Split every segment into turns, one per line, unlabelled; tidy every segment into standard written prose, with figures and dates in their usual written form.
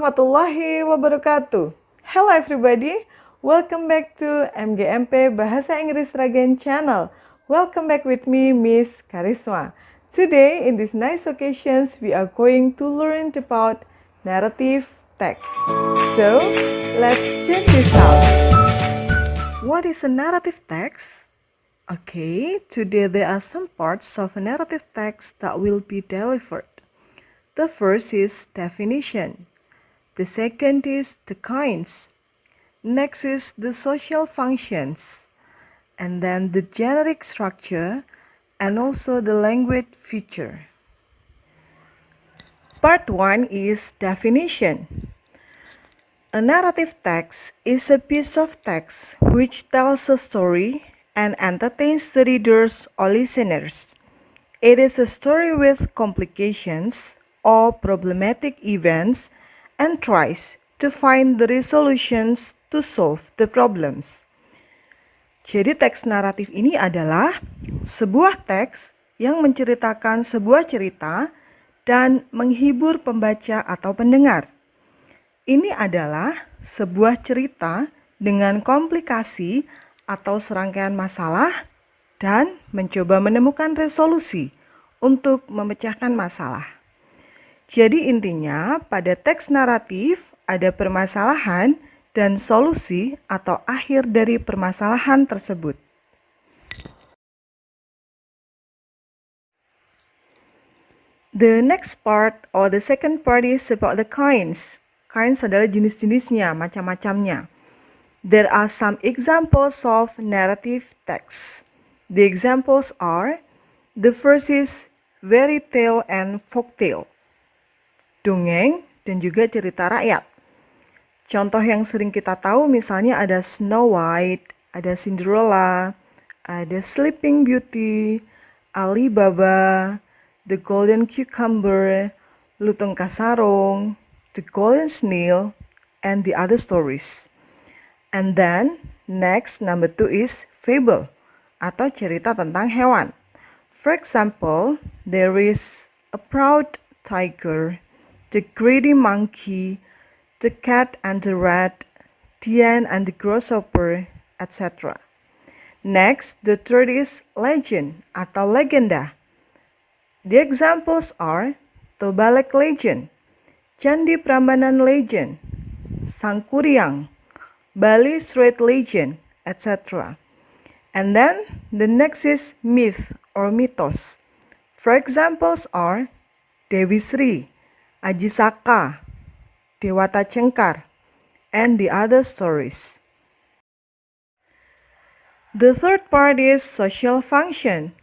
warahmatullahi wabarakatuh. Hello everybody, welcome back to MGMP Bahasa Inggris Ragen channel. Welcome back with me, Miss Karisma. Today, in these nice occasions, we are going to learn about narrative text. So, let's check this out. What is a narrative text? Okay, today there are some parts of a narrative text that will be delivered. The first is definition. The second is the kinds. Next is the social functions. And then the generic structure and also the language feature. Part 1 is definition. A narrative text is a piece of text which tells a story and entertains the readers or listeners. It is a story with complications or problematic events and tries to find the resolutions to solve the problems. Jadi teks naratif ini adalah sebuah teks yang menceritakan sebuah cerita dan menghibur pembaca atau pendengar. Ini adalah sebuah cerita dengan komplikasi atau serangkaian masalah dan mencoba menemukan resolusi untuk memecahkan masalah. Jadi intinya pada teks naratif ada permasalahan dan solusi atau akhir dari permasalahan tersebut. The next part or the second part is about the kinds. Kinds adalah jenis-jenisnya, macam-macamnya. There are some examples of narrative text. The examples are, the first is fairy tale and folktale. Dongeng dan juga cerita rakyat. Contoh yang sering kita tahu misalnya ada Snow White, ada Cinderella, ada Sleeping Beauty, Alibaba, The Golden Cucumber, Lutung Kasarong, The Golden Snail, and the other stories. And then next number 2 is fable atau cerita tentang hewan. For example, there is a proud tiger, the greedy monkey, the cat and the rat, Dian and the grasshopper, etc. Next, the third is legend atau legenda. The examples are Tobalek legend, Candi Prambanan legend, Sangkuriang, Bali Strait legend, etc. And then the next is myth or mythos. For examples are Dewi Sri, Aji Saka, Dewata Cengkar, and the other stories. The third part is social function.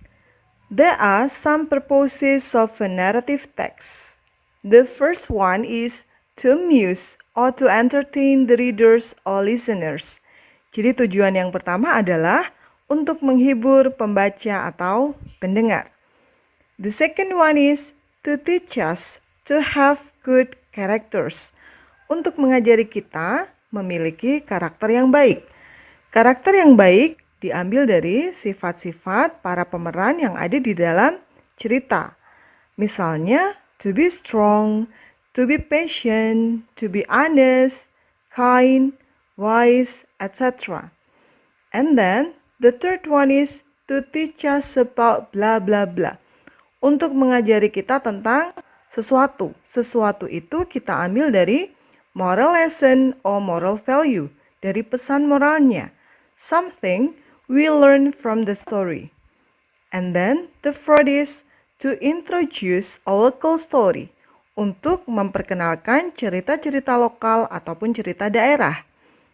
There are some purposes of a narrative text. The first one is to amuse or to entertain the readers or listeners. Jadi tujuan yang pertama adalah untuk menghibur pembaca atau pendengar. The second one is to teach us to have good characters. Untuk mengajari kita memiliki karakter yang baik. Karakter yang baik diambil dari sifat-sifat para pemeran yang ada di dalam cerita. Misalnya, to be strong, to be patient, to be honest, kind, wise, etc. And then, the third one is to teach us about blah blah blah. Untuk mengajari kita tentang sesuatu. Sesuatu itu kita ambil dari moral lesson or moral value, dari pesan moralnya. Something we learn from the story. And then the fourth is to introduce a local story, untuk memperkenalkan cerita-cerita lokal ataupun cerita daerah.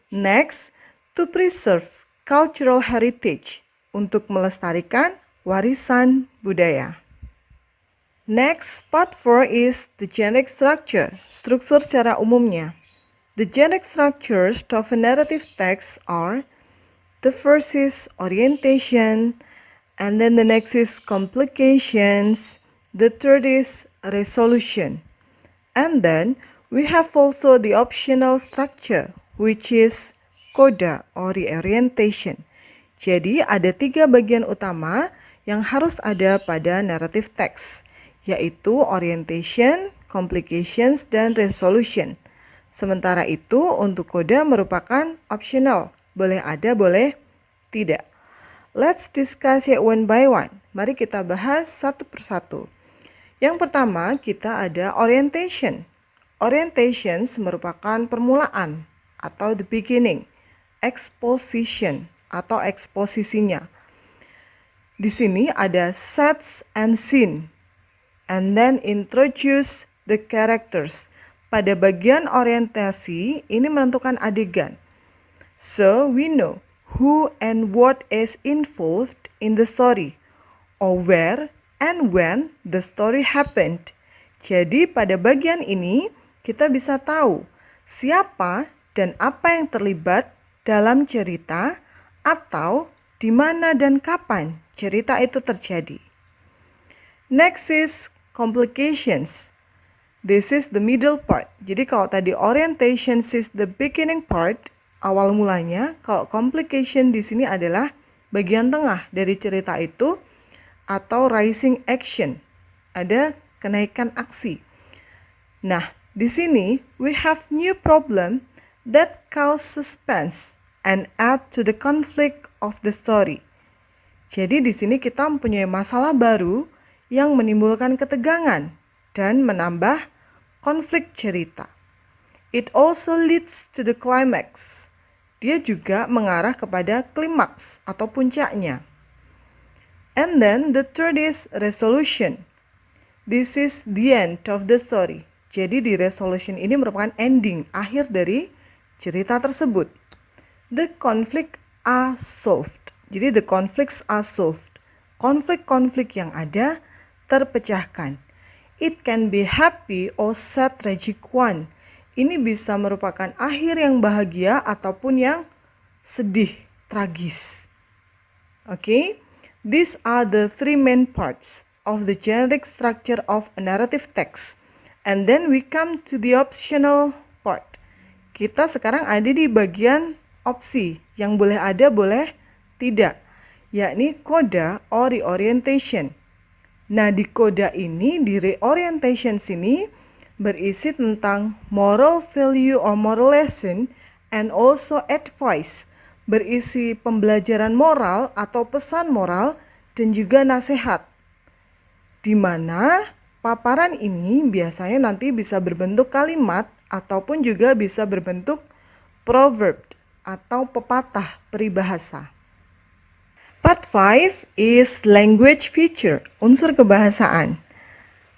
Next, to preserve cultural heritage, untuk melestarikan warisan budaya. Next, part 4 is the generic structure, struktur secara umumnya. The generic structures of a narrative text are, the first is orientation, and then the next is complications, the third is resolution. And then we have also the optional structure, which is coda or reorientation. Jadi ada 3 bagian utama yang harus ada pada narrative text, yaitu orientation, complications, dan resolution. Sementara itu untuk coda merupakan optional. Boleh ada, boleh tidak. Let's discuss it one by one. Mari kita bahas satu persatu. Yang pertama kita ada orientation. Orientations merupakan permulaan atau the beginning. Exposition atau eksposisinya. Di sini ada sets and scene. And then introduce the characters. Pada bagian orientasi, ini menentukan adegan. So, we know who and what is involved in the story, or where and when the story happened. Jadi, pada bagian ini, kita bisa tahu siapa dan apa yang terlibat dalam cerita atau di mana dan kapan cerita itu terjadi. Next is complications. This is the middle part. Jadi kalau tadi orientation is the beginning part, awal mulanya, kalau complication di sini adalah bagian tengah dari cerita itu atau rising action. Ada kenaikan aksi. Nah, di sini we have new problem that cause suspense and add to the conflict of the story. Jadi di sini kita mempunyai masalah baru yang menimbulkan ketegangan dan menambah konflik cerita. It also leads to the climax. Dia juga mengarah kepada klimaks atau puncaknya. And then the third is resolution. This is the end of the story. Jadi di resolution ini merupakan ending, akhir dari cerita tersebut. The conflict are solved. Jadi the conflicts are solved. Konflik-konflik yang ada terpecahkan. It can be happy or sad tragic one. Ini bisa merupakan akhir yang bahagia ataupun yang sedih, tragis. Okay? These are the three main parts of the generic structure of a narrative text. And then we come to the optional part. Kita sekarang ada di bagian opsi yang boleh ada, boleh tidak, yakni coda or reorientation. Nah, di coda ini, di reorientation sini berisi tentang moral value or moral lesson and also advice. Berisi pembelajaran moral atau pesan moral dan juga nasihat. Di mana paparan ini biasanya nanti bisa berbentuk kalimat ataupun juga bisa berbentuk proverb atau pepatah peribahasa. Part 5 is language feature, unsur kebahasaan.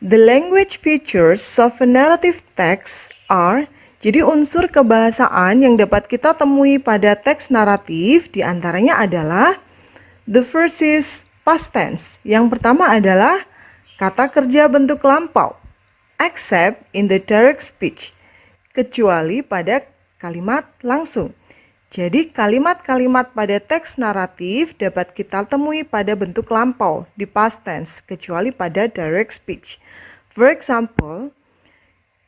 The language features of a narrative text are, jadi unsur kebahasaan yang dapat kita temui pada teks naratif diantaranya adalah the first is past tense. Yang pertama adalah kata kerja bentuk lampau, except in the direct speech, kecuali pada kalimat langsung. Jadi kalimat-kalimat pada teks naratif dapat kita temui pada bentuk lampau di past tense, kecuali pada direct speech. For example,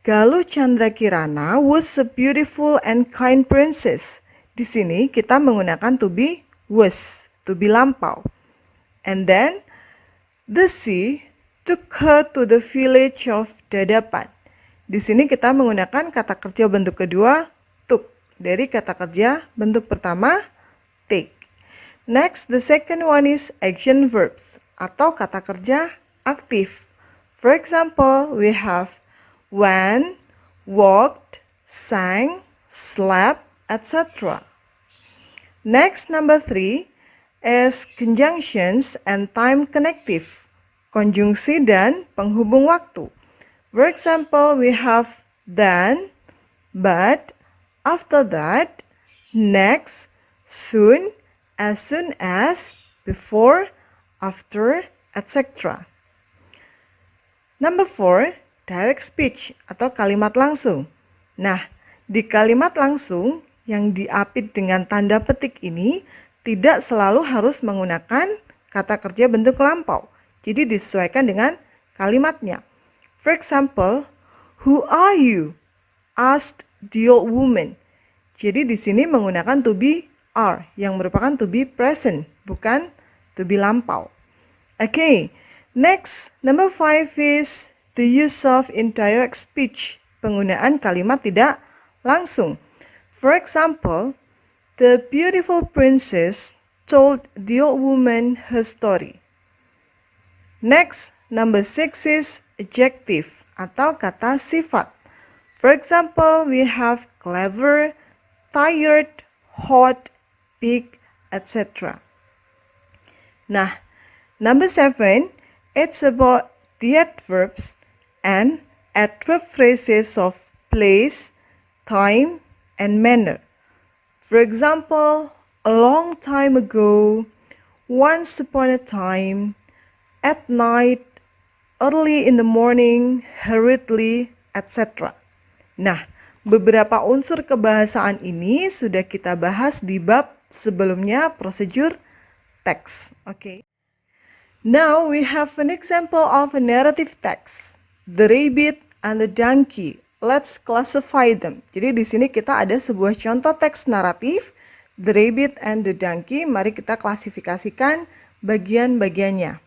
Galuh Chandra Kirana was a beautiful and kind princess. Di sini kita menggunakan to be was, to be lampau. And then, the sea took her to the village of Dadapan. Di sini kita menggunakan kata kerja bentuk kedua, took. Dari kata kerja bentuk pertama, take. Next, the second one is action verbs atau kata kerja aktif. For example, we have went, walked, sang, slept, etc. Next, number 3 is conjunctions and time connective. Konjungsi dan penghubung waktu. For example, we have then, but, after that, next, soon as, before, after, etc. Number 4, direct speech atau kalimat langsung. Nah, di kalimat langsung yang diapit dengan tanda petik ini tidak selalu harus menggunakan kata kerja bentuk lampau. Jadi disesuaikan dengan kalimatnya. For example, who are you? Asked the old woman. Jadi di sini menggunakan to be are yang merupakan to be present, bukan to be lampau. Okay, next, number 5 is the use of indirect speech. Penggunaan kalimat tidak langsung. For example, the beautiful princess told the old woman her story. Next, number 6 is adjective atau kata sifat. For example, we have clever, tired, hot, big, etc. Nah, number 7, it's about the adverbs and adverb phrases of place, time, and manner. For example, a long time ago, once upon a time, at night, early in the morning, hurriedly, etc. Nah, beberapa unsur kebahasaan ini sudah kita bahas di bab sebelumnya, prosedur teks. Okay. Now we have an example of a narrative text, the rabbit and the donkey. Let's classify them. Jadi di sini kita ada sebuah contoh teks naratif, the rabbit and the donkey. Mari kita klasifikasikan bagian-bagiannya.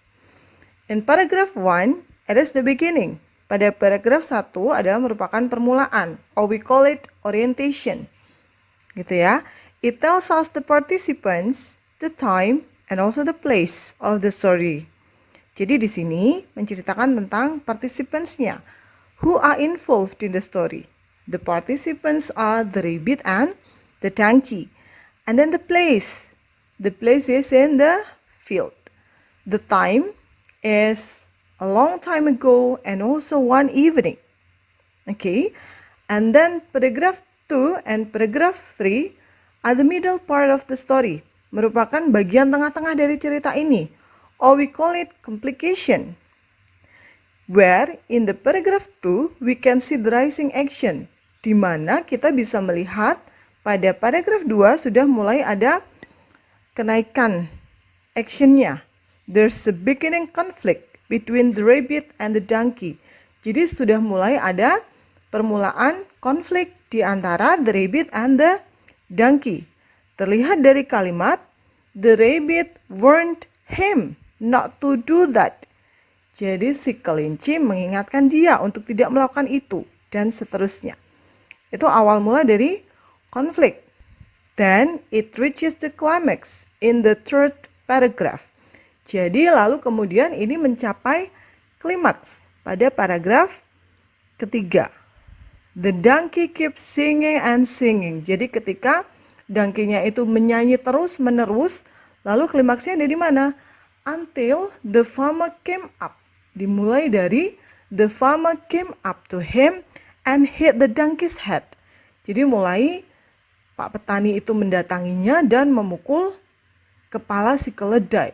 In paragraph 1, it is the beginning. Pada paragraf 1 adalah merupakan permulaan, or we call it orientation. Gitu ya. It tells us the participants, the time, and also the place of the story. Jadi di sini menceritakan tentang participants-nya. Who are involved in the story? The participants are the rabbit and the donkey. And then the place. The place is in the field. The time is a long time ago and also one evening. Okay. And then paragraph 2 and paragraph 3 are the middle part of the story. Merupakan bagian tengah-tengah dari cerita ini. Or we call it complication. Where in the paragraph 2 we can see the rising action, di mana kita bisa melihat pada paragraf 2 sudah mulai ada kenaikan actionnya. There's a beginning conflict between the rabbit and the donkey. Jadi sudah mulai ada permulaan konflik di antara the rabbit and the donkey. Terlihat dari kalimat, the rabbit warned him not to do that. Jadi si kelinci mengingatkan dia untuk tidak melakukan itu, dan seterusnya. Itu awal mula dari konflik. Then it reaches the climax in the third paragraph. Jadi lalu kemudian ini mencapai klimaks pada paragraf ketiga. The donkey keeps singing and singing. Jadi ketika donkey-nya itu menyanyi terus menerus, lalu klimaksnya ada di mana? Until the farmer came up. Dimulai dari the farmer came up to him and hit the donkey's head. Jadi mulai Pak petani itu mendatanginya dan memukul kepala si keledai.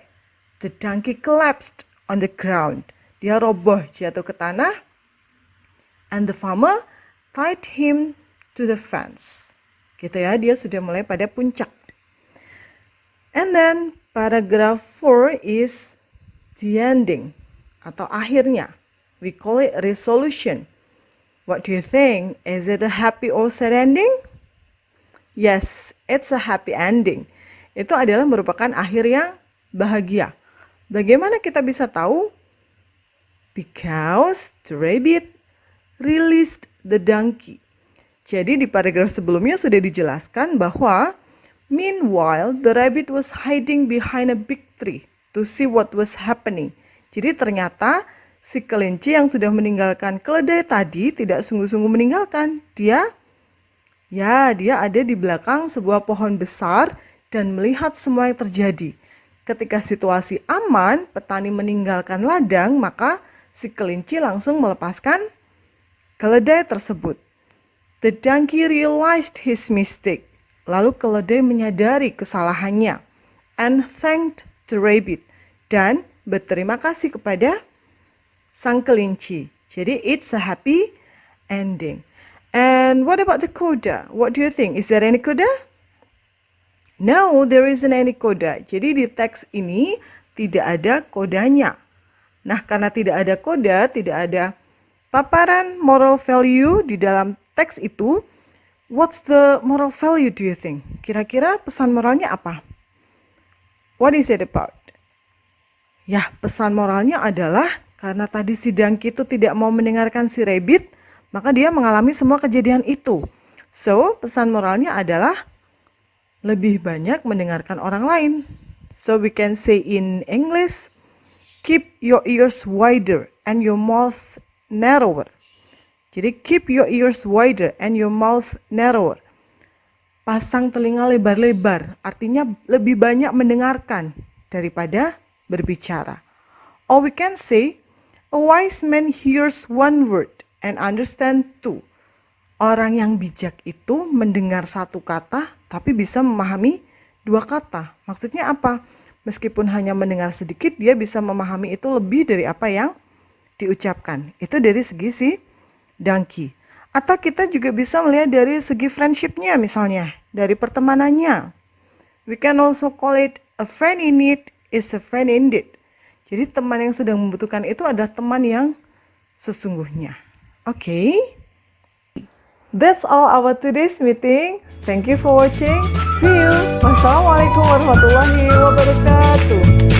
The donkey collapsed on the ground. Dia roboh jatuh ke tanah. And the farmer tied him to the fence. Gitu ya, dia sudah mulai pada puncak. And then paragraph 4 is the ending atau akhirnya. We call it resolution. What do you think? Is it a happy or sad ending? Yes, it's a happy ending. Itu adalah merupakan akhir yang bahagia. Bagaimana kita bisa tahu? Because the rabbit released the donkey. Jadi di paragraf sebelumnya sudah dijelaskan bahwa meanwhile the rabbit was hiding behind a big tree to see what was happening. Jadi ternyata si kelinci yang sudah meninggalkan keledai tadi tidak sungguh-sungguh meninggalkan. Dia ada di belakang sebuah pohon besar dan melihat semua yang terjadi. Ketika situasi aman, petani meninggalkan ladang, maka si kelinci langsung melepaskan keledai tersebut. The donkey realized his mistake. Lalu keledai menyadari kesalahannya and thanked the rabbit. Dan berterima kasih kepada sang kelinci. Jadi it's a happy ending. And what about the coda? What do you think? Is there any coda? No, there isn't any coda. Jadi di teks ini tidak ada kodanya. Nah, karena tidak ada koda, tidak ada paparan moral value di dalam teks itu, what's the moral value do you think? Kira-kira pesan moralnya apa? What is it about? Ya, pesan moralnya adalah karena tadi si donkey itu tidak mau mendengarkan si rabbit, maka dia mengalami semua kejadian itu. So, pesan moralnya adalah lebih banyak mendengarkan orang lain. So, we can say in English, keep your ears wider and your mouth narrower. Jadi, keep your ears wider and your mouth narrower. Pasang telinga lebar-lebar, artinya lebih banyak mendengarkan daripada berbicara. Or we can say, a wise man hears one word and understand two. Orang yang bijak itu mendengar satu kata, tapi bisa memahami dua kata. Maksudnya apa? Meskipun hanya mendengar sedikit, dia bisa memahami itu lebih dari apa yang diucapkan. Itu dari segi si donkey. Atau kita juga bisa melihat dari segi friendship-nya misalnya, dari pertemanannya. We can also call it a friend in need is a friend indeed. Jadi teman yang sedang membutuhkan itu adalah teman yang sesungguhnya. Okay? That's all our today's meeting. Thank you for watching. See you. Wassalamualaikum warahmatullahi wabarakatuh.